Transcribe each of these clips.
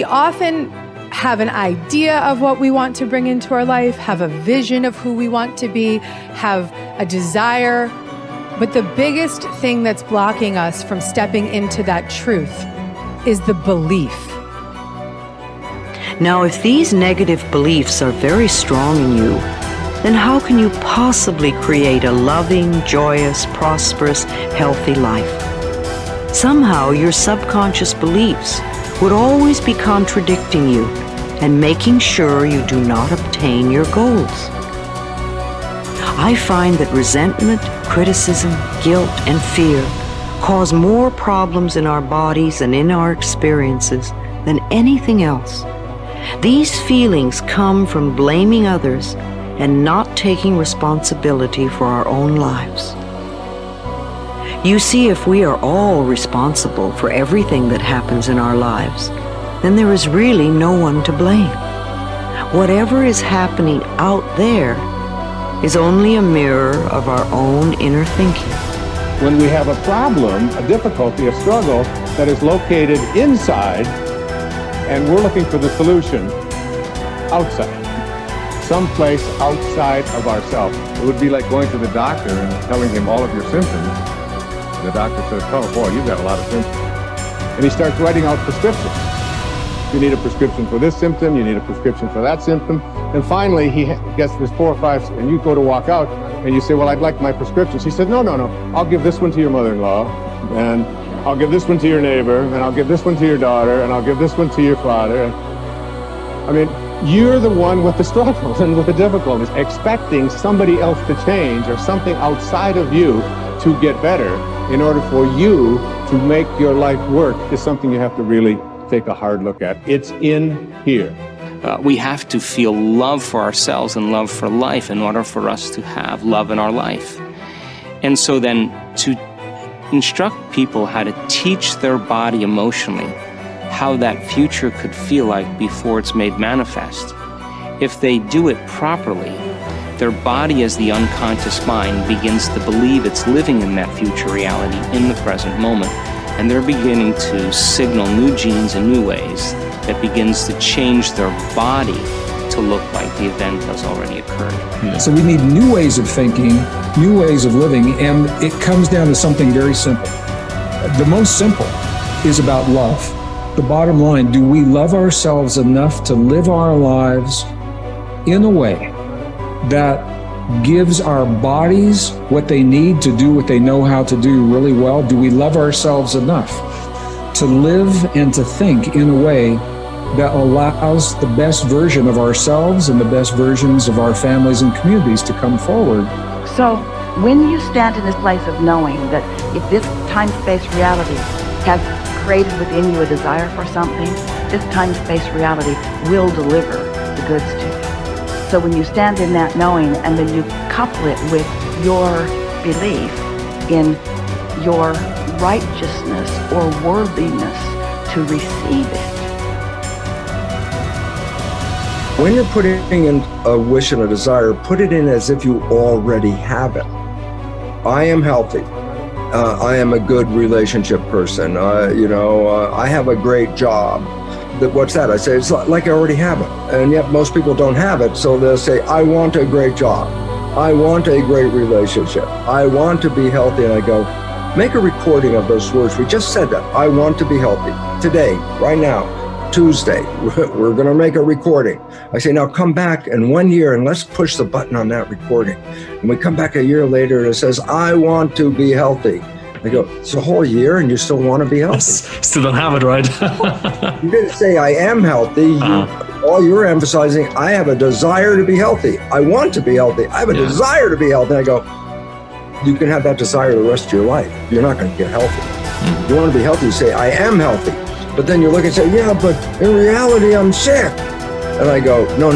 often have an idea of what we want to bring into our life, have a vision of who we want to be, have a desire. But the biggest thing that's blocking us from stepping into that truth is the belief. Now, if these negative beliefs are very strong in you, then how can you possibly create a loving, joyous, prosperous, healthy life? Somehow your subconscious beliefs would always be contradicting you and making sure you do not obtain your goals. I find that resentment, criticism, guilt, and fear cause more problems in our bodies and in our experiences than anything else. These feelings come from blaming others and not taking responsibility for our own lives. You see, if we are all responsible for everything that happens in our lives, then there is really no one to blame. Whatever is happening out there is only a mirror of our own inner thinking. When we have a problem, a difficulty, a struggle that is located inside, and we're looking for the solution outside, someplace outside of ourselves. It would be like going to the doctor and telling him all of your symptoms. The doctor says, oh boy, you've got a lot of symptoms. And he starts writing out prescriptions. You need a prescription for this symptom, you need a prescription for that symptom. And finally, he gets this 4 or 5, and you go to walk out, and you say, well, I'd like my prescriptions. He said, no, I'll give this one to your mother-in-law, and I'll give this one to your neighbor, and I'll give this one to your daughter, and I'll give this one to your father. I mean, you're the one with the struggles and with the difficulties, expecting somebody else to change or something outside of you to get better in order for you to make your life work is something you have to really take a hard look at. It's in here. We have to feel love for ourselves and love for life in order for us to have love in our life. And so then to instruct people how to teach their body emotionally how that future could feel like before it's made manifest. If they do it properly, their body as the unconscious mind begins to believe it's living in that future reality in the present moment. And they're beginning to signal new genes in new ways that begins to change their body to look like the event has already occurred. So we need new ways of thinking, new ways of living, and it comes down to something very simple. The most simple is about love. The bottom line, do we love ourselves enough to live our lives in a way that gives our bodies what they need to do what they know how to do really well? Do we love ourselves enough to live and to think in a way that allows the best version of ourselves and the best versions of our families and communities to come forward? So when you stand in this place of knowing that if this time-space reality has created within you a desire for something, this time-space reality will deliver the goods to you. So when you stand in that knowing and then you couple it with your belief in your righteousness or worthiness to receive it. When you're putting in a wish and a desire, put it in as if you already have it. I am healthy. I am a good relationship person. I have a great job. What's that? I say, it's like I already have it. And yet most people don't have it. So they'll say, I want a great job. I want a great relationship. I want to be healthy. And I go, make a recording of those words. We just said that. I want to be healthy. Today, right now, Tuesday, we're going to make a recording. I say, now come back in 1 year and let's push the button on that recording. And we come back a year later and it says, I want to be healthy. I go, it's a whole year and you still want to be healthy? Still don't have it, right? You didn't say I am healthy. All you're emphasizing, I have a desire to be healthy. I want to be healthy. I have a desire to be healthy. I go, you can have that desire the rest of your life. You're not going to get healthy. You want to be healthy, you say, I am healthy. But then you look and say, yeah, but in reality, I'm sick. And I go, no.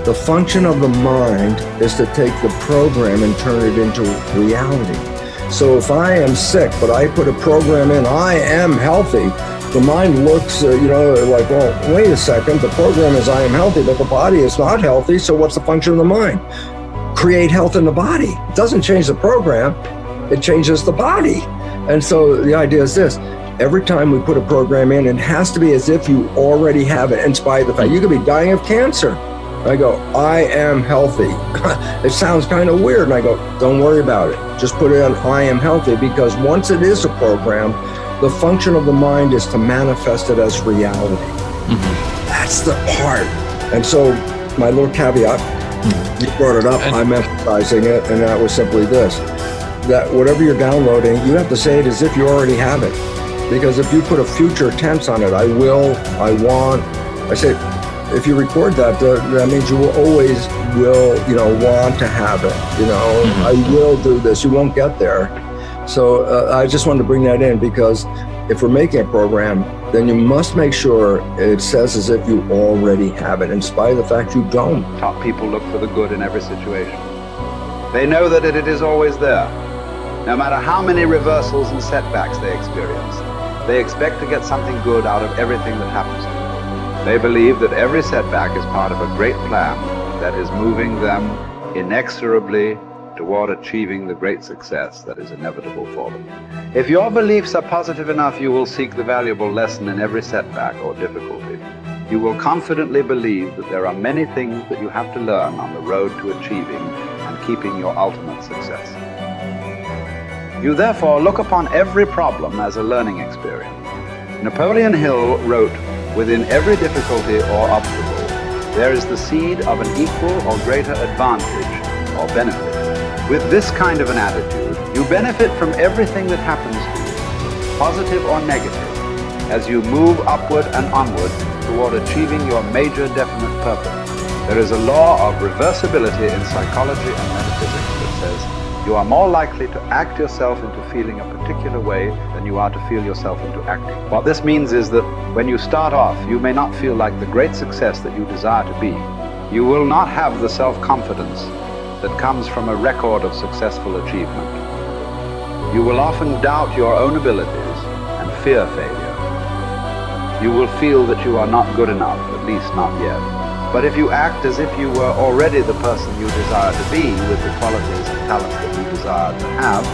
The function of the mind is to take the program and turn it into reality. So if I am sick, but I put a program in, I am healthy, the mind looks, like, well, wait a second, the program is I am healthy, but the body is not healthy, so what's the function of the mind? Create health in the body. It doesn't change the program, it changes the body. And so the idea is this, every time we put a program in, it has to be as if you already have it, in spite of the fact you could be dying of cancer. I go, I am healthy. It sounds kind of weird. And I go, don't worry about it. Just put it on I am healthy, because once it is a program, the function of the mind is to manifest it as reality. Mm-hmm. That's the part. And so my little caveat, you brought it up, I'm emphasizing it, and that was simply this, that whatever you're downloading, you have to say it as if you already have it. Because if you put a future tense on it, I will, I want, I say, if you record that, that means you will always want to have it. Mm-hmm. I will do this. You won't get there. So I just wanted to bring that in, because if we're making a program, then you must make sure it says as if you already have it, in spite of the fact you don't. Top people look for the good in every situation. They know that it is always there. No matter how many reversals and setbacks they experience, they expect to get something good out of everything that happens to them. They believe that every setback is part of a great plan that is moving them inexorably toward achieving the great success that is inevitable for them. If your beliefs are positive enough, you will seek the valuable lesson in every setback or difficulty. You will confidently believe that there are many things that you have to learn on the road to achieving and keeping your ultimate success. You therefore look upon every problem as a learning experience. Napoleon Hill wrote, "Within every difficulty or obstacle, there is the seed of an equal or greater advantage or benefit." With this kind of an attitude, you benefit from everything that happens to you, positive or negative, as you move upward and onward toward achieving your major definite purpose. There is a law of reversibility in psychology and metaphysics that says you are more likely to act yourself into feeling a particular way than you are to feel yourself into acting. What this means is that when you start off, you may not feel like the great success that you desire to be. You will not have the self-confidence that comes from a record of successful achievement. You will often doubt your own abilities and fear failure. You will feel that you are not good enough, at least not yet. But if you act as if you were already the person you desire to be, with the qualities and talents that you desire to have,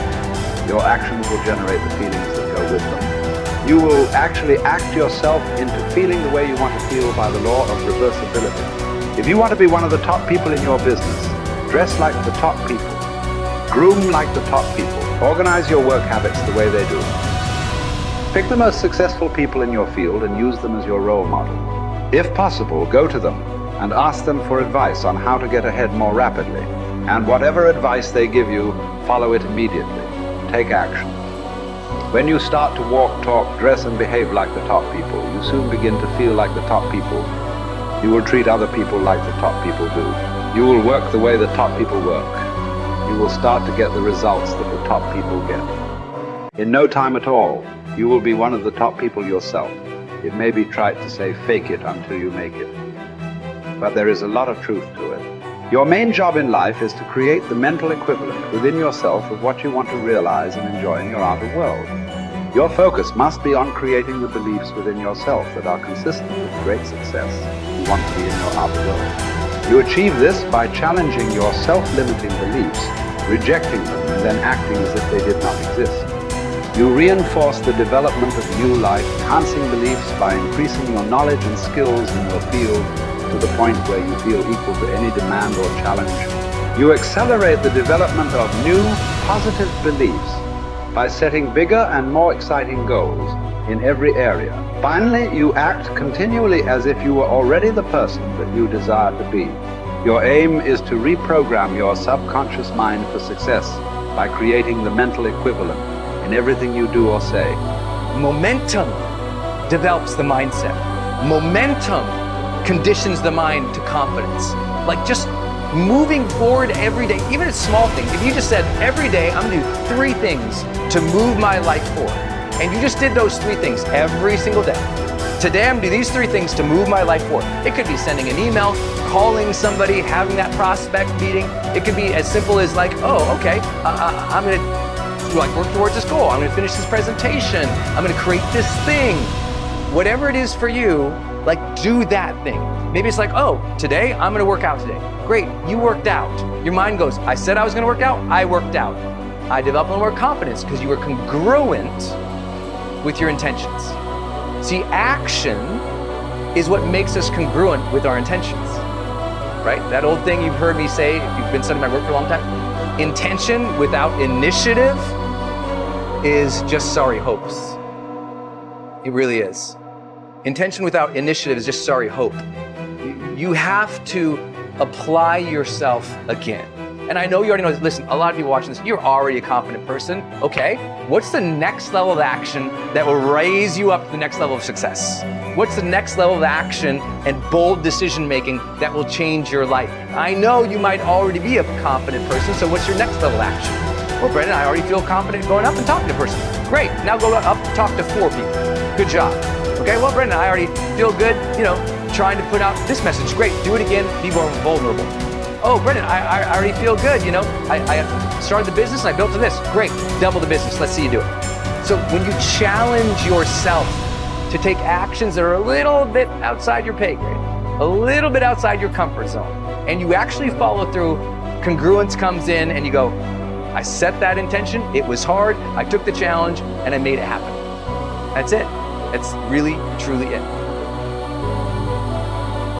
your actions will generate the feelings that go with them. You will actually act yourself into feeling the way you want to feel by the law of reversibility. If you want to be one of the top people in your business, dress like the top people. Groom like the top people. Organize your work habits the way they do. Pick the most successful people in your field and use them as your role model. If possible, go to them and ask them for advice on how to get ahead more rapidly. And whatever advice they give you, follow it immediately. Take action. When you start to walk, talk, dress, and behave like the top people, you soon begin to feel like the top people. You will treat other people like the top people do. You will work the way the top people work. You will start to get the results that the top people get. In no time at all, you will be one of the top people yourself. It may be trite to say fake it until you make it, but there is a lot of truth to it. Your main job in life is to create the mental equivalent within yourself of what you want to realize and enjoy in your outer world. Your focus must be on creating the beliefs within yourself that are consistent with the great success you want to be in your outer world. You achieve this by challenging your self-limiting beliefs, rejecting them, and then acting as if they did not exist. You reinforce the development of new life, enhancing beliefs by increasing your knowledge and skills in your field to the point where you feel equal to any demand or challenge. You accelerate the development of new, positive beliefs by setting bigger and more exciting goals in every area. Finally, you act continually as if you were already the person that you desire to be. Your aim is to reprogram your subconscious mind for success by creating the mental equivalent in everything you do or say. Momentum develops the mindset. Momentum conditions the mind to confidence. Like just moving forward every day, even a small thing. If you just said, every day I'm gonna do 3 things to move my life forward, and you just did those 3 things every single day. Today I'm gonna do these 3 things to move my life forward. It could be sending an email, calling somebody, having that prospect meeting. It could be as simple as like, oh, okay, I'm gonna work towards this goal. I'm gonna finish this presentation. I'm gonna create this thing. Whatever it is for you, like do that thing. Maybe it's like, oh, today I'm gonna work out today. Great, you worked out. Your mind goes, I said I was gonna work out, I worked out. I developed more confidence because you were congruent with your intentions. See, action is what makes us congruent with our intentions, right? That old thing you've heard me say, if you've been studying my work for a long time, intention without initiative is just sorry hopes. It really is. Intention without initiative is just sorry hope. You have to apply yourself again. And I know you already know this. Listen, a lot of people watching this, you're already a confident person. Okay, what's the next level of action that will raise you up to the next level of success? What's the next level of action and bold decision making that will change your life? I know you might already be a confident person, so what's your next level of action? Well, Brendon, I already feel confident going up and talking to a person. Great, now go up and talk to 4 people. Good job. Okay, well, Brendon, I already feel good, trying to put out this message. Great, do it again, be more vulnerable. Oh, Brendon, I already feel good, I started the business and I built to this. Great, double the business, let's see you do it. So when you challenge yourself to take actions that are a little bit outside your pay grade, a little bit outside your comfort zone, and you actually follow through, congruence comes in and you go, I set that intention, it was hard, I took the challenge, and I made it happen. That's it. That's really, truly it.